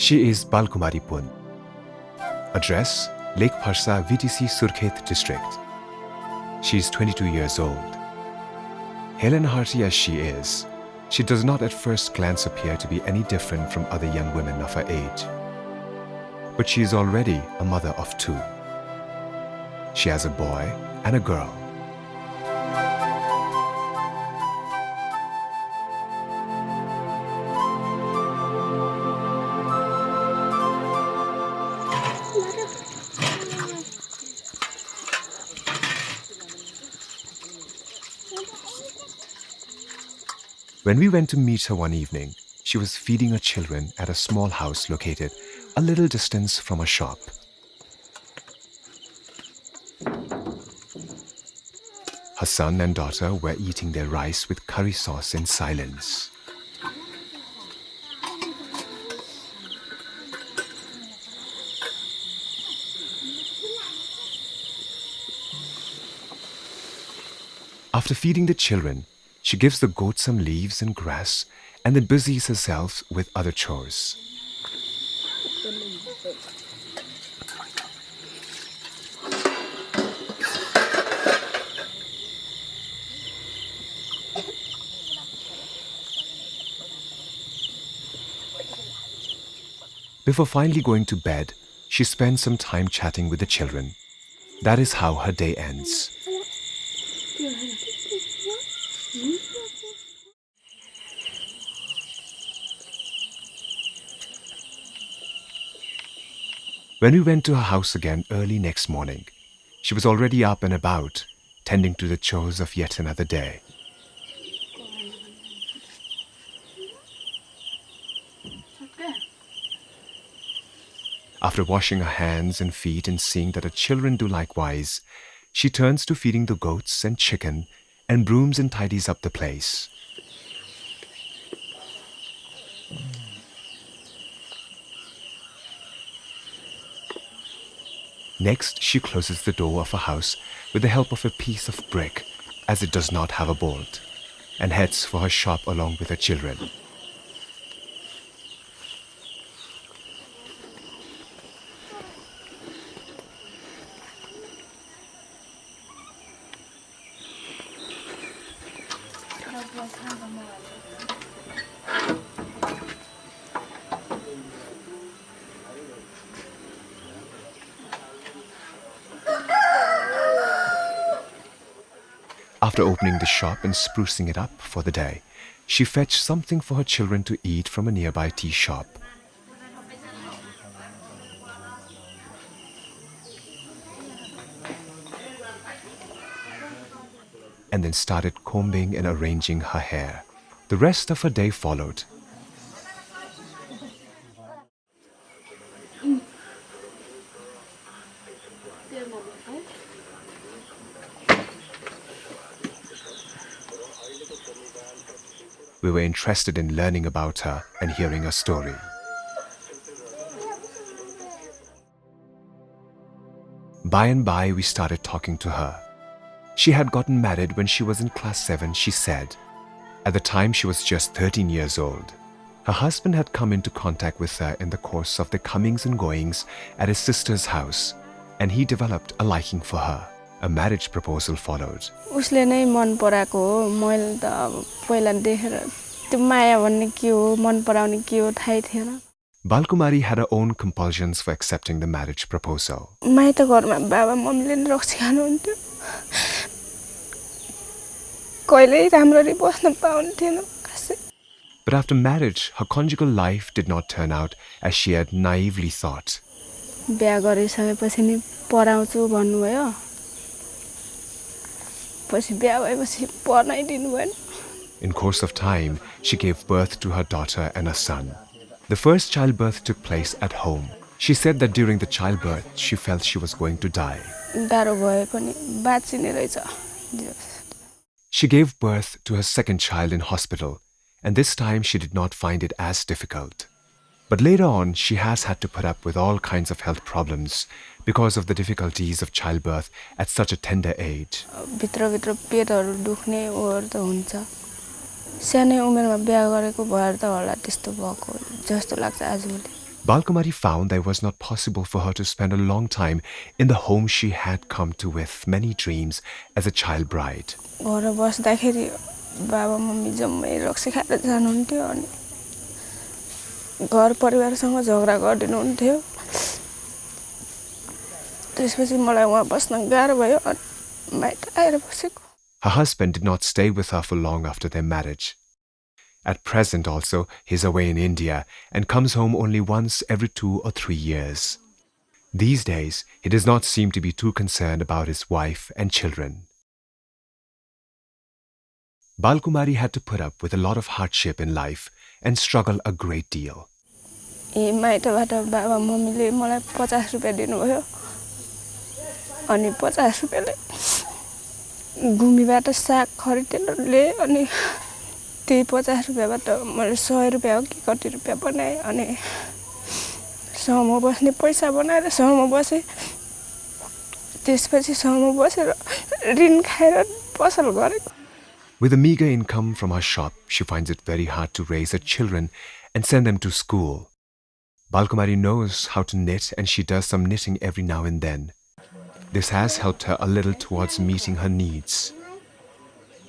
She is Balkumari Pun. Address, Lake Pharsa, VTC Surkhet district. She is 22 years old. Hale and hearty as she is, she does not at first glance appear to be any different from other young women of her age. But she is already a mother of 2. She has a boy and a girl. When we went to meet her one evening, she was feeding her children at a small house located a little distance from a shop. Her son and daughter were eating their rice with curry sauce in silence. After feeding the children, she gives the goat some leaves and grass and then busies herself with other chores. Before finally going to bed, she spends some time chatting with the children. That is how her day ends. When we went to her house again early next morning, she was already up and about, tending to the chores of yet another day. After washing her hands and feet and seeing that her children do likewise, she turns to feeding the goats and chicken and brooms and tidies up the place. Next, she closes the door of her house with the help of a piece of brick, as it does not have a bolt, and heads for her shop along with her children. After opening the shop and sprucing it up for the day, she fetched something for her children to eat from a nearby tea shop. And then started combing and arranging her hair. The rest of her day followed. We were interested in learning about her and hearing her story. By and by, we started talking to her. She had gotten married when she was in class 7, she said. At the time, she was just 13 years old. Her husband had come into contact with her in the course of the comings and goings at his sister's house, and he developed a liking for her. A marriage proposal followed. उसले नै मन पराको हो मैले त पहिला देखेर त्यो माया भन्ने के हो मन पराउने के हो थाहै थिएन. Balkumari had her own compulsions for accepting the marriage proposal. माइत घरमा बाबा मम्मीले नि रक्सी खानुहुन्थ्यो. कहिल्यै राम्ररी बस्न पाउनु थिएन. But after marriage, her conjugal life did not turn out as she had naively thought. बिहा गरिसकेपछि नि पढाउँछु भन्नुभयो. In course of time, she gave birth to her daughter and a son. The first childbirth took place at home. She said that during the childbirth, she felt she was going to die. She gave birth to her second child in hospital, and this time she did not find it as difficult. But later on, she has had to put up with all kinds of health problems because of the difficulties of childbirth at such a tender age. भित्र पेटहरु दुख्ने ओर त हुन्छ. सानै उमेरमा बिहा गरेको भएर त होला त्यस्तो भएको जस्तो लाग्छ आजभोलि. Balkumari found that it was not possible for her to spend a long time in the home she had come to with many dreams as a child bride. घर बस्दाखेरि बाबा मम्मी जम्मै रक्सी खाएर जानुहुन्थ्यो अनि घर परिवारसँग झगडा गरिदिनुहुन्थ्यो त्यसपछि मलाई उहाँ बस्न गाह्रो भयो अनि माइत आएर बसेको. Her husband did not stay with her for long after their marriage. At present also, he is away in India and comes home only once every 2 or 3 years. These days, he does not seem to be too concerned about his wife and children. Balkumari had to put up with a lot of hardship in life and struggle a great deal. माइतबाट बाबा मम्मीले मलाई 50 रुपैयाँ दिनुभयो अनि 50 रुपैयाँले घुमीबाट साग खरिदेर ल्याएँ अनि त्यही 50 रुपैयाँबाट मैले 100 रुपैयाँ हो कि कति रुपैयाँ बनाएँ अनि सहरमा बस्ने पैसा बनाएर सहरमा बसेँ त्यसपछि सहरमा बसेर ऋण खाएर पसल गरेको. With a meager income from her shop, she finds it very hard to raise her children and send them to school. Balkumari knows how to knit and she does some knitting every now and then. This has helped her a little towards meeting her needs.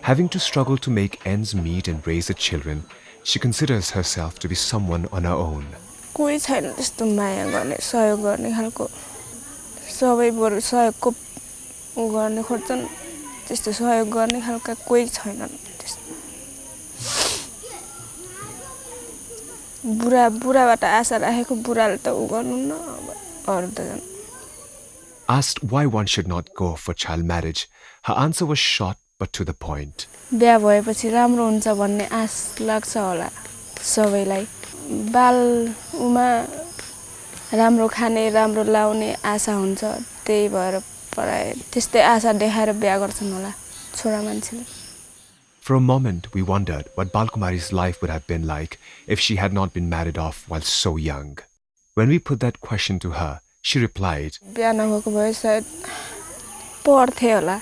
Having to struggle to make ends meet and raise her children, she considers herself to be someone on her own. कोही छैन त्यस्तो माया गर्ने सहयोग गर्ने खालको सबै बरु सहयोगको गर्ने खोज्छन् त्यस्तो सहयोग गर्ने खालका कोही छैनन् बुढाबाट आशा राखेको बुढाले त उ गर्नुहुन्न अरु त जन. Asked why one should not go for child marriage, her answer was short but to the point. बिहा भएपछि राम्रो हुन्छ भन्ने आश लाग्छ होला सबैलाई. बाल उमा राम्रो खाने राम्रो लाउने आशा हुन्छ त्यही भएर पढाए त्यस्तै आशा देखाएर बिहा गर्छन् होला छोरा मान्छेले. For a moment we wondered what Balkumari's life would have been like if she had not been married off while so young. When we put that question to her, she replied, बिहा नभएको भए सायद पढ्थे होला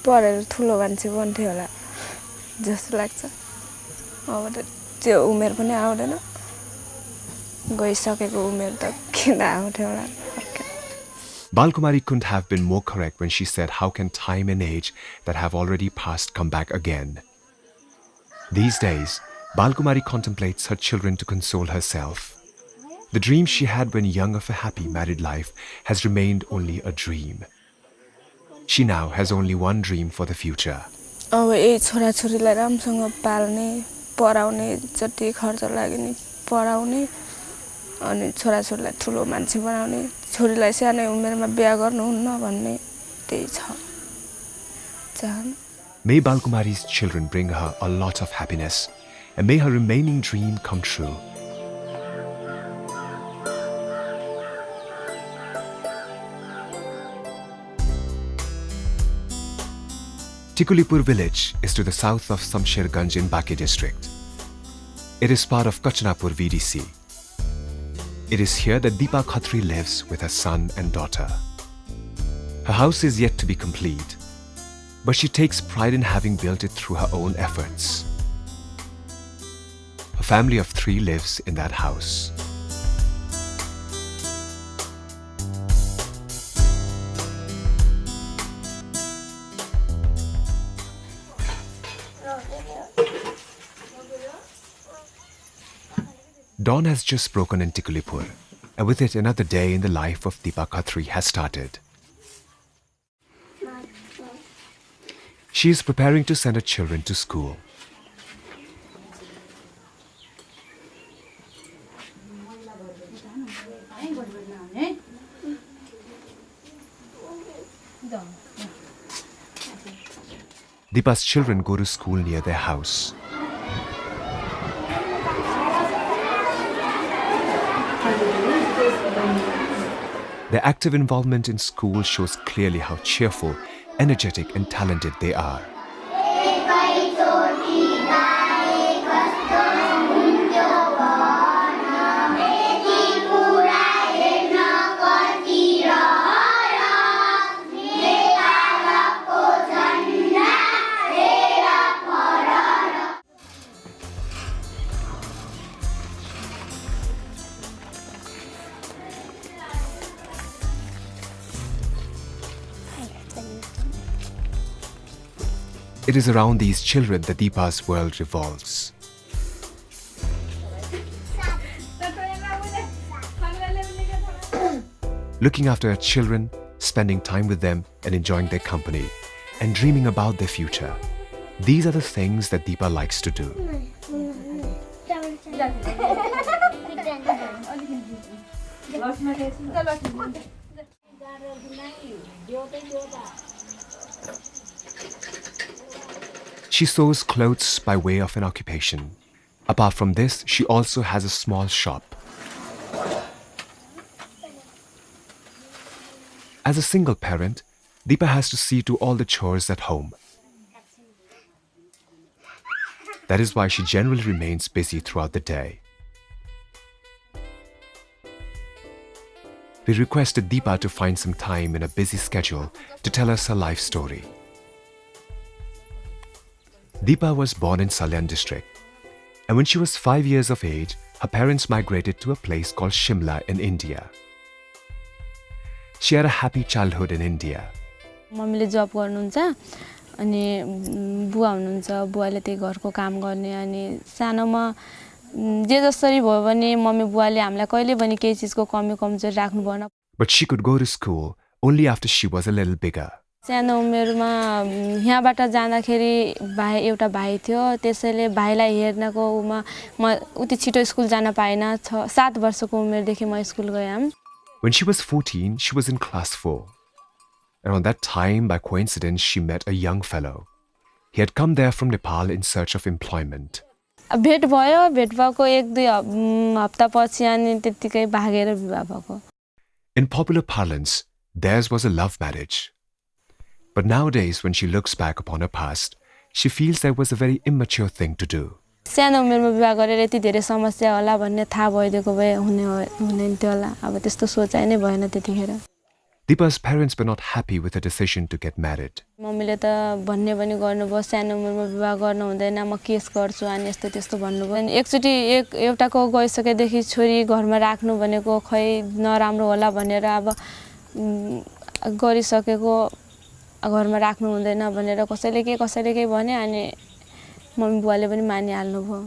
पढेर ठुलो मान्छे बन्थे होला जस्तो लाग्छ. अब त त्यो उमेर पनि आउँदैन गइसकेको उमेर त किन आउँथ्यो होला. Balkumari couldn't have been more correct when she said how can time and age that have already passed come back again. These days, Balkumari contemplates her children to console herself. The dream she had when young of a happy married life has remained only a dream. She now has only one dream for the future. अब यही छोराछोरीलाई राम्रोसँग पाल्ने पढाउने जति खर्च लाग्यो नि पढाउने अनि छोराछोरीलाई ठुलो मान्छे बनाउने छोरीलाई सानै उमेरमा बिहा गर्नुहुन्न भन्ने त्यही छ चाहना. May Balkumari's children bring her a lot of happiness and may her remaining dream come true. Tikulipur village is to the south of Samsherganj in Bankhe district. It is part of Kachanapur VDC. It is here that Deepa Khatri lives with her son and daughter. Her house is yet to be complete, but she takes pride in having built it through her own efforts. A family of 3 lives in that house. Dawn has just broken in Tikulipur, and with it another day in the life of Deepa Khatri has started. She is preparing to send her children to school. Deepa's children go to school near their house. Their active involvement in school shows clearly how cheerful, energetic and talented they are. it is around these children that Deepa's world revolves. Looking after her children, spending time with them and enjoying their company, and dreaming about their future. These are the things that Deepa likes to do. She sews clothes by way of an occupation. Apart from this, she also has a small shop. As a single parent, Deepa has to see to all the chores at home. That is why she generally remains busy throughout the day. We requested Deepa to find some time in a busy schedule to tell us her life story. Deepa was born in Salyan district, and when she was 5 years of age, her parents migrated to a place called Shimla in India. She had a happy childhood in India. मम्मीले जब गर्नुहुन्छ अनि बुवा हुनुहुन्छ बुवाले त्यही घरको काम गर्ने अनि सानोमा जे जसरी भयो भने मम्मी बुवाले हामीलाई कहिले पनि केही चीजको कमी कमजोरी राख्नु भएन. But she could go to school only after she was a little bigger. सानो उमेरमा यहाँबाट जाँदाखेरि भाइ एउटा भाइ थियो त्यसैले भाइलाई हेर्नको उमा म उति छिटो स्कुल जान पाएन 7 वर्षको उमेरदेखि म स्कुल गएँ. When she was 14, she was in class 4. And on that time, by coincidence, she met a young fellow. He had come there from Nepal in search of employment. भेट भयो भेट भएको 1-2 हप्तापछि अनि त्यतिकै भागेर विवाह भएको. In popular parlance, theirs was a love marriage. But nowadays, when she looks back upon her past, she feels that was a very immature thing to do. सानो उमेरमा विवाह गरेर यति धेरै समस्या होला भन्ने थाहा भइदिएको भए हुने थियो होला. अब त्यस्तो सोचाइ नै भएन त्यतिखेर. Deepa's parents were not happy with her decision to get married. मम्मीले त भन्ने पनि गर्नुभयो सानो उमेरमा विवाह गर्न हुँदैन म केस गर्छु अनि यस्तो त्यस्तो भन्नुभयो. अनि एकचोटी एउटाको गइसकेदेखि छोरी घरमा राख्नु भनेको खै नराम्रो होला भनेर अब गरिसकेको घरमा राख्नु हुँदैन भनेर कसैले के भने अनि मम्मी बुवाले पनि मानिहाल्नुभयो.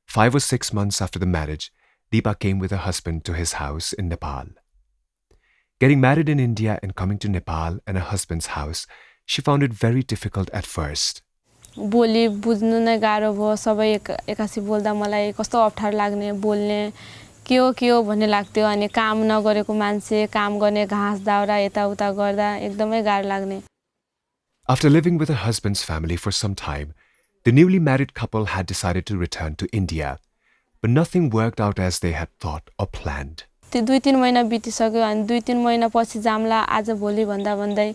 5 or 6 months after the marriage, Deepa came with her husband to his house in Nepal. Getting married in India and coming to Nepal and her husband's house, she found it very difficult at first. बोली बुझ्नु नै गाह्रो भयो. सबै एकासी बोल्दा मलाई कस्तो अप्ठ्यारो लाग्ने बोल्ने के हो भन्ने लाग्थ्यो. अनि काम नगरेको मान्छे काम गर्ने घाँस दाउरा यताउता गर्दा एकदमै गाह्रो लाग्ने. After living with her husband's family for some time, the newly married couple had decided to return to India, but nothing worked out as they had thought or planned. त्यो 2-3 महिना बितिसक्यो अनि 2-3 महिना पछि जामला आज भोलि भन्दै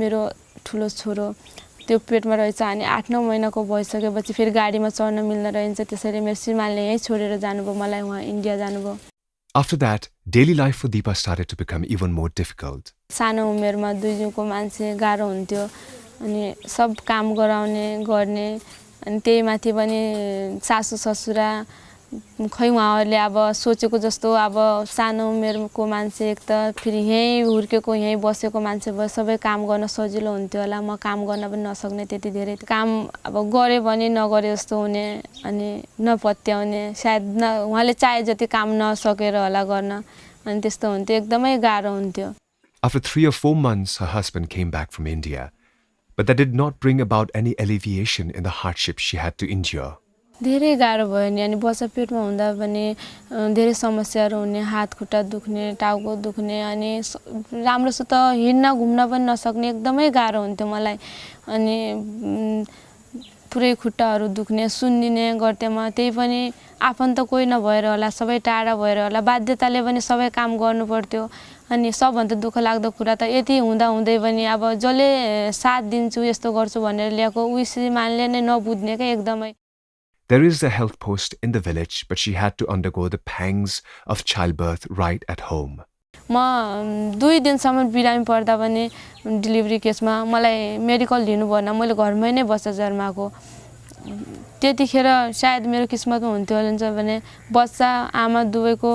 मेरो ठुलो छोरो त्यो पेटमा रहेछ अनि 8-9 महिनाको भइसकेपछि फेरि गाडीमा चढ्न मिल्न रहन्छ. त्यसैले मेरो श्रीमानले यही छोडेर जानुभयो मलाई उहाँ इन्डिया जानुभयो. After that, daily life for Deepa started to become even more difficult. सानो उमेरमा दुईजनाको मान्छे गाह्रो हुन्थ्यो अनि सब काम गर्ने अनि त्यही माथि पनि सासु ससुरा खै उहाँहरूले अब सोचेको जस्तो अब सानो उमेरको मान्छे एक त फेरि यही हुर्केको यही बसेको मान्छे भयो सबै काम गर्न सजिलो हुन्थ्यो होला. म काम गर्न पनि नसक्ने त्यति धेरै काम अब गरे भने नगरे जस्तो हुने अनि नपत्याउने सायद उहाँले चाहे जति काम नसकेर होला गर्न अनि त्यस्तो हुन्थ्यो. एकदमै गाह्रो हुन्थ्यो. After 3 or 4 months, her husband came back from India, but that did not bring about any alleviation in the hardship she had to endure. धेरै गाह्रो भयो नि अनि बच्चा पेटमा हुँदा पनि धेरै समस्याहरू हुने हात खुट्टा दुख्ने टाउको दुख्ने अनि राम्रोसित हिँड्न घुम्न पनि नसक्ने एकदमै गाह्रो हुन्थ्यो मलाई. अनि पुरै खुट्टाहरू दुख्ने सुन्निने गर्थेँ म. त्यही पनि आफन्त कोही नभएर होला सबै टाढा भएर होला बाध्यताले पनि सबै काम गर्नु पर्थ्यो. अनि सबभन्दा दुःख लाग्दो कुरा त यति हुँदै पनि अब जसले साथ दिन्छु यस्तो गर्छु भनेर ल्याएको उही श्रीमानले नै नबुझ्ने के एकदमै. There is a health post in the village, but she had to undergo the pangs of childbirth right at home. म 2 दिनसम्म बिरामी पर्दा पनि डिलिभरी केसमा मलाई मेडिकल लिनु भएन. मैले घरमै नै बच्चा जन्माएको. त्यतिखेर सायद मेरो किस्मतमा हुन्थ्यो होला भने बच्चा आमा दुवैको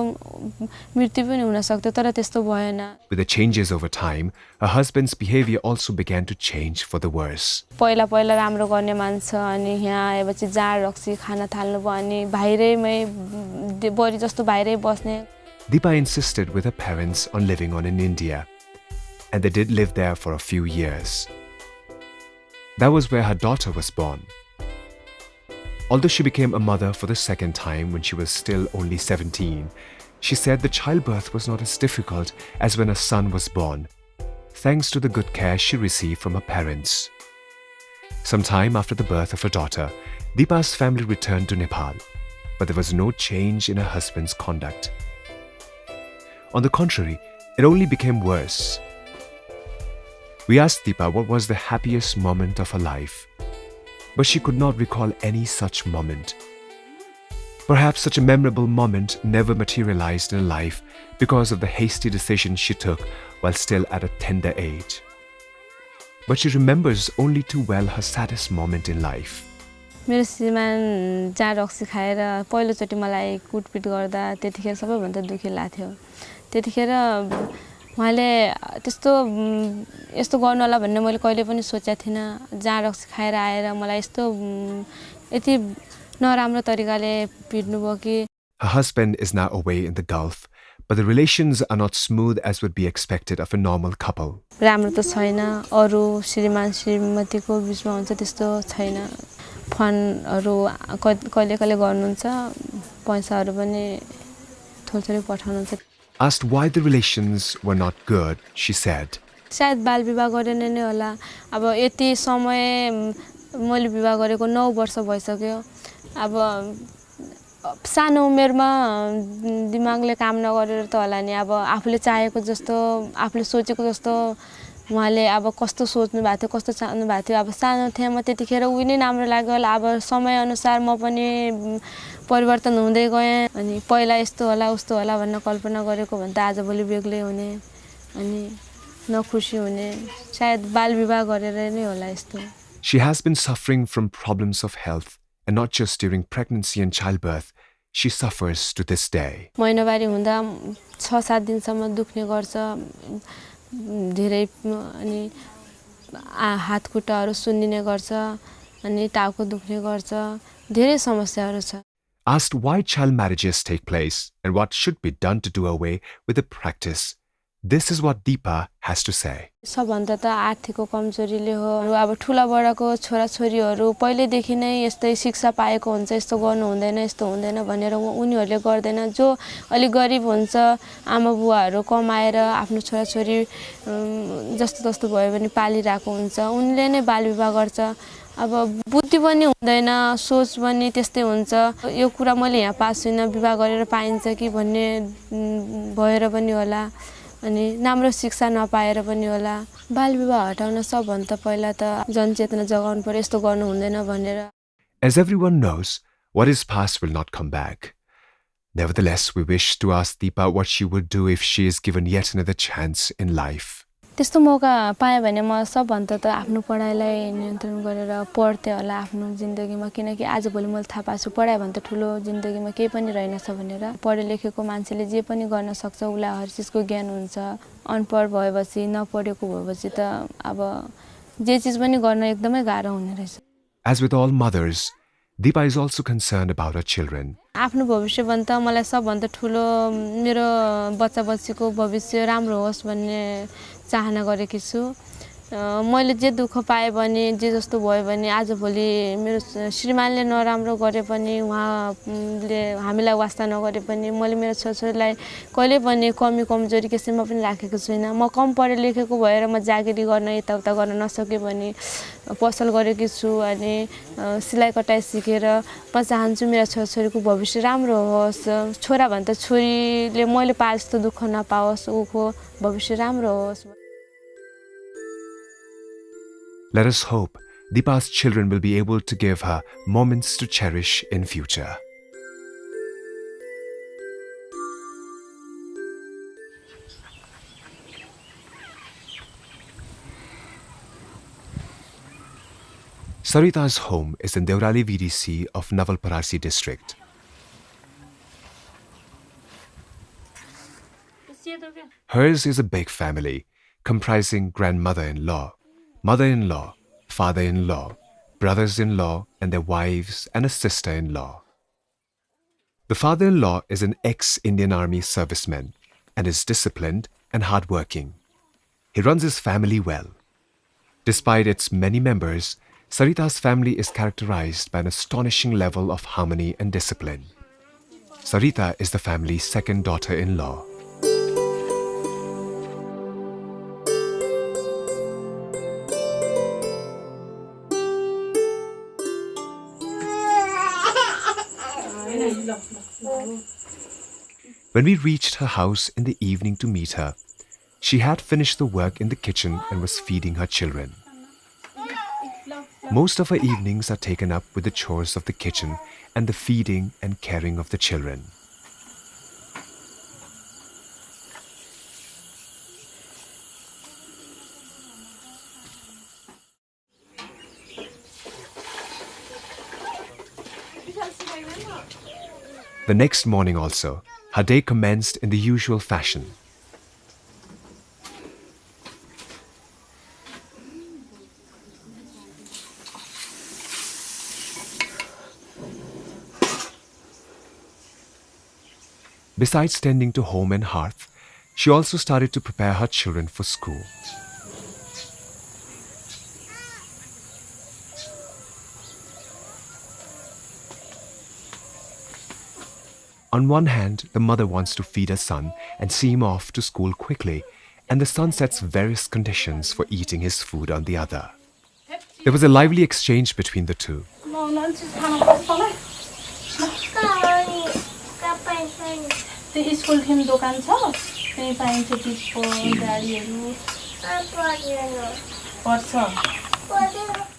मृत्यु पनि हुन सक्थ्यो तर त्यस्तो भएन। With the changes over time, her husband's behavior also began to change for the worse. पहिला पहिला राम्रो गर्ने मान्छ अनि यहाँ आएपछि जाँड रक्सी खान थाल्नुभयो अनि बाहिरैमै बढी जस्तो बाहिरै बस्ने। Deepa insisted with her parents on living on in India, and they did live there for a few years. That was where her daughter was born. Although she became a mother for the second time when she was still only 17, she said the childbirth was not as difficult as when a son was born, thanks to the good care she received from her parents. Sometime after the birth of her daughter, Deepa's family returned to Nepal, but there was no change in her husband's conduct. On the contrary, it only became worse. We asked Deepa what was the happiest moment of her life, but she could not recall any such moment. Perhaps such a memorable moment never materialized in her life because of the hasty decisions she took while still at a tender age. But she remembers only too well her saddest moment in life. मेरो श्रीमान जाँड रक्सी खाएर पहिलोचोटि मलाई कुटपिट गर्दा त्यतिखेर सबैभन्दा दुःखी लाग्थ्यो। त्यतिखेर उहाँले त्यस्तो यस्तो गर्नु होला भन्ने मैले कहिले पनि सोचेको थिइनँ। जाँड रक्सी खाएर आएर मलाई यस्तो यति नराम्रो तरिकाले पिट्नुभयो कि। Her husband is now away in the Gulf, but the relations are not smooth as would be expected of a normal couple. राम्रो त छैन, अरू श्रीमान श्रीमतीको बिचमा हुन्छ त्यस्तो छैन। फोनहरू कहिले कहिले गर्नुहुन्छ, पैसाहरू पनि थोरै पठाउनुहुन्छ। Asked why the relations were not good, she said, सायद बाल विवाह गरेर नै होला। अब यति समय मैले विवाह गरेको 9 वर्ष भइसक्यो। अब सानो उमेरमा दिमागले काम नगरेर त होला नि। अब आफूले चाहेको जस्तो आफूले सोचेको जस्तो उहाँले अब कस्तो सोच्नु भएको थियो, कस्तो चाहनु भएको थियो। अब सानो थिएँ म त्यतिखेर उही नै राम्रो लाग्यो होला। अब समयअनुसार म पनि परिवर्तन हुँदै गएँ अनि पहिला यस्तो होला उस्तो होला भन्न कल्पना गरेको भने त आजभोलि बेग्लै हुने अनि नखुसी हुने। सायद बाल विवाह गरेर नै होला यस्तो। she has been suffering from problems of health, and not just during pregnancy and childbirth. She suffers to this day. महिनावारी हुँदा 6-7 दिनसम्म दुख्ने गर्छ, धेरै अनि हात खुट्टाहरू सुन्निने गर्छ अनि टाउको दुख्ने गर्छ, धेरै समस्याहरू छ। Asked why child marriages take place and what should be done to do away with the practice, this is what Deepa has to say. सबभन्दा त आर्थिकको कमजोरीले हो। अब ठुला बडाको छोराछोरीहरू पहिलेदेखि नै यस्तै शिक्षा पाएको हुन्छ, यस्तो गर्नु हुँदैन यस्तो हुँदैन भनेर उनीहरूले गर्दैन। जो अलि गरिब हुन्छ, आमा बुवाहरू कमाएर आफ्नो छोराछोरी जस्तो जस्तो भयो भने पालिरहेको हुन्छ, उनले नै बाल विवाह गर्छ। अब बुद्धि पनि हुँदैन, सोच पनि त्यस्तै हुन्छ। यो कुरा मैले यहाँ पास छुइनँ, विवाह गरेर पाइन्छ कि भन्ने भएर पनि होला अनि राम्रो शिक्षा नपाएर पनि होला। बाल विवाह हटाउन सबभन्दा पहिला त जनचेतना जगाउनु पर्यो, यस्तो गर्नु हुँदैन भनेर। As everyone knows, what is past will not come back. Nevertheless, we wish to ask Deepa what she would do if she is given yet another chance in life. त्यस्तो मौका पाएँ भने म सबभन्दा त आफ्नो पढाइलाई नियन्त्रण गरेर पढ्थेँ होला आफ्नो जिन्दगीमा। किनकि आजभोलि मैले थाहा पाएको छु पढाइ भन्दा ठुलो जिन्दगीमा केही पनि रहेनछ भनेर। पढे लेखेको मान्छेले जे पनि गर्न सक्छ, उसलाई हर चिजको ज्ञान हुन्छ। अनपढ भएपछि नपढेको भएपछि त अब जे चिज पनि गर्न एकदमै गाह्रो हुने रहेछ। As with all mothers, Deepa is also concerned about her children. आफ्नो भविष्य भन्दा मलाई सबभन्दा ठुलो मेरो बच्चा बच्चीको भविष्य राम्रो होस् भन्ने चाहना गरेकी छु। मैले जे दुःख पाएँ भने जे जस्तो भयो भने आजभोलि मेरो श्रीमानले नराम्रो गरे पनि उहाँले हामीलाई वास्ता नगरे पनि मैले मेरो छोराछोरीलाई कहिले पनि कमी कमजोरी केसैमा पनि राखेको छुइनँ। म कम पढे लेखेको भएर म जागिरी गर्न यताउता गर्न नसके भने पसल गरेकी छु अनि सिलाइ कटाइ सिकेर म चाहन्छु मेरो छोराछोरीको भविष्य राम्रो होस्। छोरा भन्दा छोरीले मैले पाए जस्तो दुःख नपाओस्, उको भविष्य राम्रो होस्। Let us hope Deepa's children will be able to give her moments to cherish in future. Sarita's home is in Deurali VDC of Navalparasi district. Hers is a big family, comprising grandmother-in-law, mother-in-law, father-in-law, brothers-in-law and their wives and a sister-in-law. The father-in-law is an ex-Indian Army serviceman and is disciplined and hardworking. He runs his family well. Despite its many members, Sarita's family is characterized by an astonishing level of harmony and discipline. Sarita is the family's second daughter-in-law. When we reached her house in the evening to meet her, she had finished the work in the kitchen and was feeding her children. Most of her evenings are taken up with the chores of the kitchen and the feeding and caring of the children. The next morning also, her day commenced in the usual fashion. Besides tending to home and hearth, she also started to prepare her children for school. On one hand, the mother wants to feed her son and see him off to school quickly, and the son sets various conditions for eating his food on the other. There was a lively exchange between the two.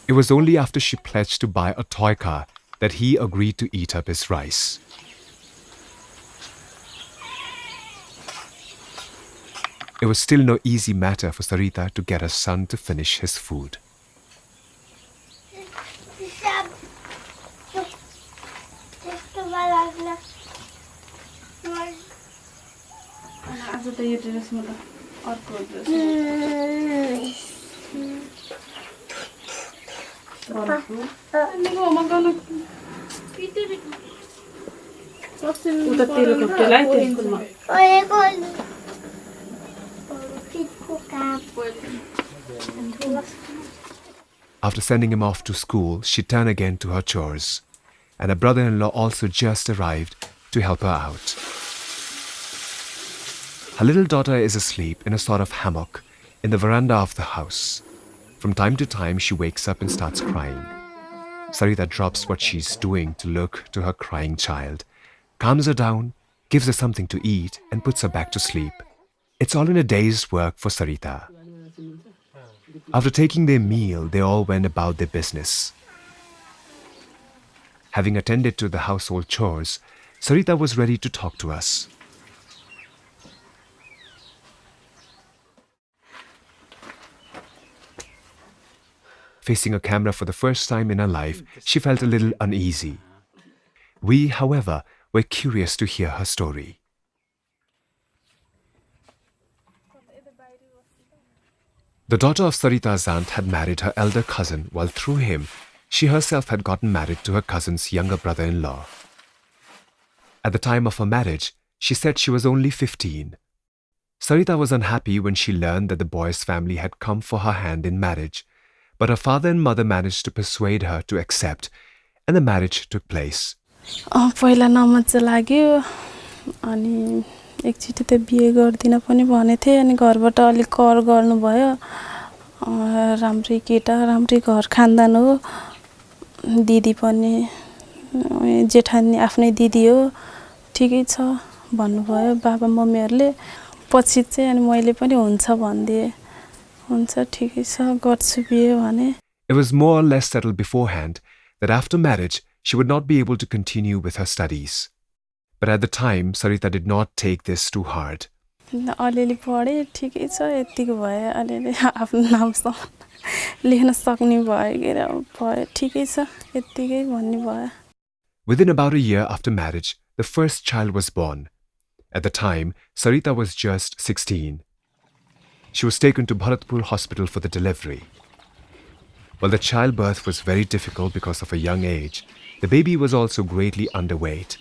It was only after she pledged to buy a toy car that he agreed to eat up his rice. It was still no easy matter for Sarita to get her son to finish his food. After sending him off to school, she turned again to her chores, and her brother-in-law also just arrived to help her out. Her little daughter is asleep in a sort of hammock in the veranda of the house. From time to time, she wakes up and starts crying. Sarita drops what she's doing to look to her crying child, calms her down, gives her something to eat, and puts her back to sleep. It's all in a day's work for Sarita. After taking their meal, they all went about their business. Having attended to the household chores, Sarita was ready to talk to us. Facing a camera for the first time in her life, she felt a little uneasy. We, however, were curious to hear her story. The daughter of Sarita's aunt had married her elder cousin, while through him, she herself had gotten married to her cousin's younger brother-in-law. At the time of her marriage, she said she was only 15. Sarita was unhappy when she learned that the boy's family had come for her hand in marriage, but her father and mother managed to persuade her to accept, and the marriage took place. पहिला नमजा लाग्यो अनि एकचोटि त बिहे गर्दिन पनि भनेथे अनि घरबाट अलिक कर गर्नुभयो राम्रै केटा राम्रै घर खानदान हो दिदी पनि जेठानी आफ्नै दिदी हो ठिकै छ भन्नुभयो बाबा मम्मीहरुले पछि चाहिँ अनि मैले पनि हुन्छ भन्दिए हुन्छ ठिकै छ गर्छु बिहे भने. It was more or less settled beforehand that after marriage she would not be able to continue with her studies. But at the time, Sarita did not take this too hard. अलिअलि पढे ठिकै छ यतिको भयो अलिअलि आफ्नो नामसम्म लेख्न सक्ने भयो के भयो ठिकै छ यतिकै भन्ने भयो. Within about a year after marriage, the first child was born. At the time, Sarita was just 16. She was taken to Bharatpur Hospital for the delivery. While the childbirth was very difficult because of a young age, the baby was also greatly underweight.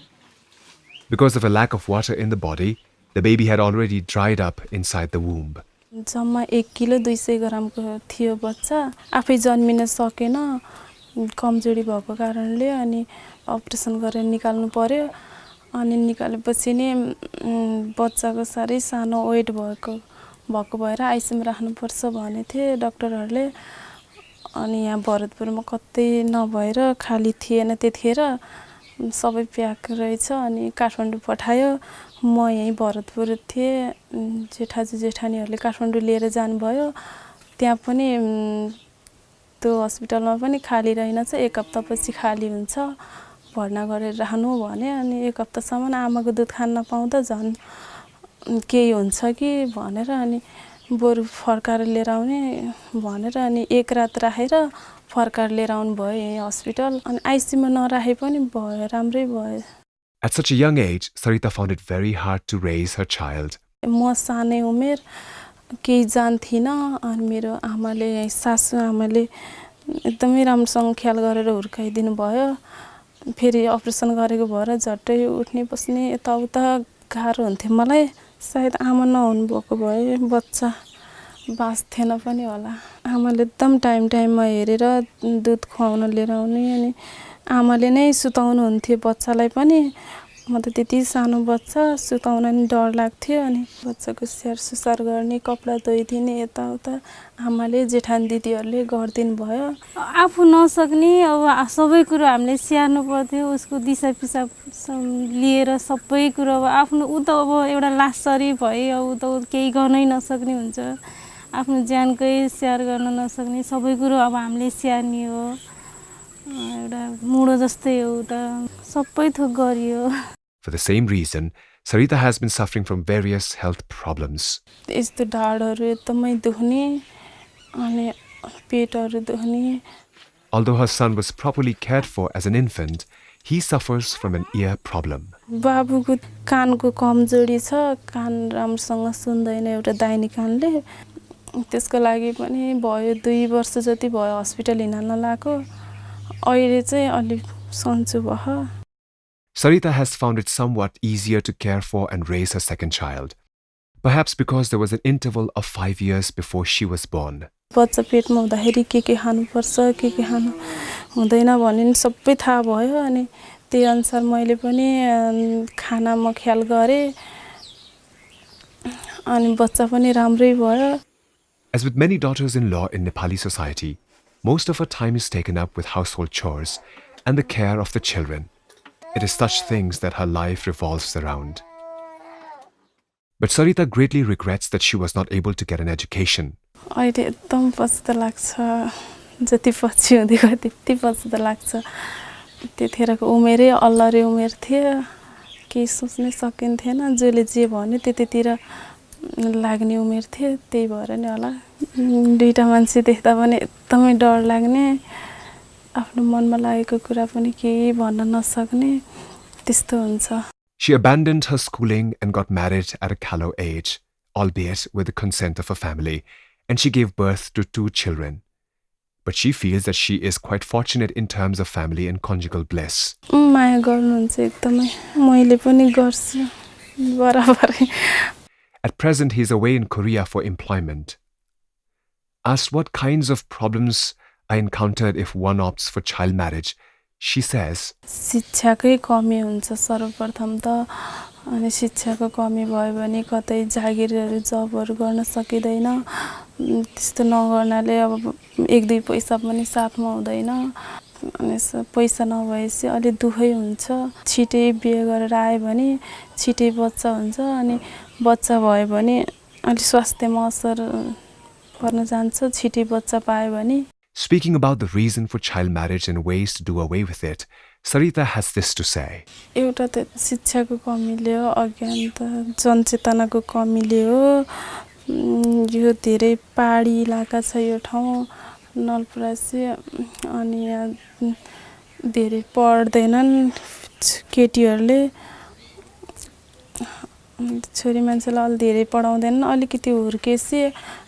Because of a lack of water in the body, the baby had already dried up inside the womb. जम्मा 1 kilo 200 ग्रामको थियो बच्चा. आफै जन्मिन सकेन कमजोरी भएको कारणले अनि operation गरेर निकाल्नु पर्यो. अनि निकालेपछि नि बच्चाको सारै सानो वेट भएको भएर आइसियुमा राख्नुपर्छ भने थिए डाक्टरहरूले. अनि यहाँ भरतपुरमा कतै नभएर खाली थिएन त्यतिखेर सबै प्याक रहेछ अनि काठमाडौँ पठायो. म यही भरतपुर थिएँ. जेठाजु जेठानीहरूले काठमाडौँ लिएर जानुभयो. त्यहाँ पनि त्यो हस्पिटलमा पनि खाली रहेनछ. 1 हप्तापछि खाली हुन्छ भर्ना गरेर राख्नु भने. अनि 1 हप्तासम्म आमाको दुध खान नपाउँदा झन् केही हुन्छ कि भनेर अनि बरु फर्काएर लिएर आउने भनेर अनि 1 रात राखेर फर्काएर लिएर आउनु भयो यही हस्पिटल. अनि आइसियुमा नराखे पनि भयो राम्रै भयो. At such a young age, Sarita found it very hard to raise her child. म सानै उमेर केही जान्थिनँ. अनि मेरो आमाले सासू आमाले एकदमै राम्रोसँग ख्याल गरेर हुर्काइदिनु भयो. फेरि अपरेसन गरेको भएर झट्टै उठ्ने बस्ने यताउता गाह्रो हुन्थ्यो मलाई. सायद आमा नहुनु भएको भए बच्चा बाँच्थेन पनि होला. आमाले एकदम टाइममा हेरेर दुध खुवाउन लिएर आउने अनि आमाले नै सुताउनु हुन्थ्यो बच्चालाई पनि. म त त्यति सानो बच्चा सुताउन नि डर लाग्थ्यो. अनि बच्चाको स्याहार सुसार गर्ने कपडा धोइदिने यताउता आमाले जेठानी दिदीहरूले गरिदिनु भयो. आफू नसक्ने अब सबै कुरो हामीले स्याहार्नु पर्थ्यो. उसको दिसा पिसाब लिएर सबै कुरो अब आफ्नो ऊ त अब एउटा लासरी भयो. ऊ त केही गर्नै नसक्ने हुन्छ. आफ्नो ज्यानकै स्याहार गर्न नसक्ने सबै कुरो अब हामीले स्याहार्ने हो. एउटा मुडो जस्तै हो त सबै थोक गरियो. For the same reason, Sarita has been suffering from various health problems. यस्तो ढाडहरू एकदमै दुख्ने अनि पेटहरू दुख्ने. Although her son was properly cared for as an infant, he suffers from an ear problem. बाबुको कानको कमजोरी छ. कान राम्रोसँग सुन्दैन एउटा दाहिने कानले. त्यसको लागि पनि भयो 2 वर्ष जति भयो हस्पिटल हिँड्न नलाएको. अहिले चाहिँ अलि सन्चो भयो. Sarita has found it somewhat easier to care for and raise her second child, perhaps because there was an interval of 5 years before she was born. बच्चा पेटमा हुँदाखेरि के खानुपर्छ के खानु हुँदैन भन्ने नि सबै थाहा भयो. अनि त्यही अनुसार मैले पनि खानामा ख्याल गरेँ अनि बच्चा पनि राम्रै भयो. As with many daughters-in-law in Nepali society, most of her time is taken up with household chores and the care of the children. It is such things that her life revolves around. But Sarita greatly regrets that she was not able to get an education. अहिले एकदम पछुतो लाग्छ. जति पछि हुँदै गयो त्यति पछुतो लाग्छ. त्यतिखेरको उमेरै अल्लरे उमेर थियो. केही सोच्नै सकिन्थेन. जसले जे भन्यो त्यतितिर लाग्ने उमेर थियो. त्यही भएर नि होला 2टा मान्छे देख्दा पनि एकदमै डर लाग्ने. आफ्नो मनमा लागेको कुरा पनि केही भन्न नसक्ने त्यस्तो हुन्छ. She abandoned her schooling and got married at a callow age, albeit with the consent of her family, and she gave birth to 2 children. But she feels that she is quite fortunate in terms of family and conjugal bliss. माया गर्नुहुन्छ एकदमै. मैले पनि गर्छु बराबरै. At present, he is away in Korea for employment. Asked what kinds of problems are encountered if one opts for child marriage, she says, शिक्षाकै कमी हुन्छ सर्वप्रथम त. अनि शिक्षाको कमी भयो भने कतै जागिरहरू जबहरू गर्न सकिँदैन. त्यस्तो नगर्नाले अब 1-2 पैसा पनि साथमा हुँदैन. अनि पैसा नभएपछि अलि दुःखै हुन्छ. छिटै बिहे गरेर आयो भने छिटै बच्चा हुन्छ. अनि बच्चा भयो भने अलि स्वास्थ्यमा असर पर्न जान्छ. छिटै बच्चा पायो भने. Speaking about the reason for child marriage and ways to do away with it, Sarita has this to say. एउटा त शिक्षाको कमीले हो. अज्ञानता जनचेतनाको कमीले हो. यो धेरै पहाडी इलाका छ यो ठाउँ. नलपरासी अनि यहाँ धेरै पढ्दैनन् केटीहरूले छोरी मान्छेलाई अलि धेरै पढाउँदैनन् अलिकति हुर्केपछि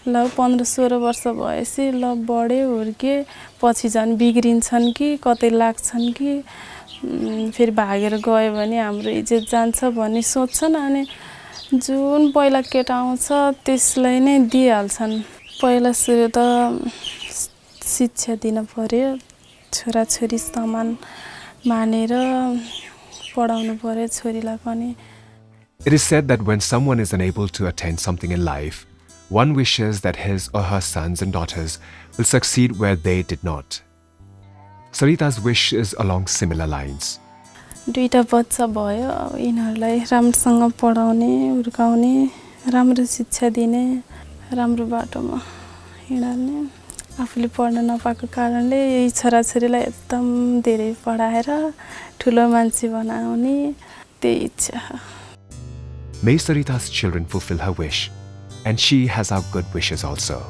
ल 15-16 वर्ष भएपछि ल बढे हुर्के पछि झन् बिग्रिन्छन् कि कतै लाग्छन् कि फेरि भागेर गयो भने हाम्रो इज्जत जान्छ भन्ने सोच्छन् अनि जुन पहिला केटा आउँछ त्यसलाई नै दिइहाल्छन् पहिला सुरु त शिक्षा दिन पर्यो छोराछोरी समान मानेर पढाउनु पर्यो छोरीलाई पनि It is said that when someone is unable to attain something in life, one wishes that his or her sons and daughters will succeed where they did not. Sarita's wish is along similar lines. दुईटा बच्चा भयो अब यिनीहरूलाई राम्रोसँग पढाउने हुर्काउने राम्रो शिक्षा दिने राम्रो बाटोमा हिँडाल्ने आफूले पढ्न नपाएको कारणले यही छोराछोरीलाई एकदम धेरै पढाएर ठुलो मान्छे बनाउने त्यही इच्छा May Sarita's children fulfill her wish, and she has our good wishes also.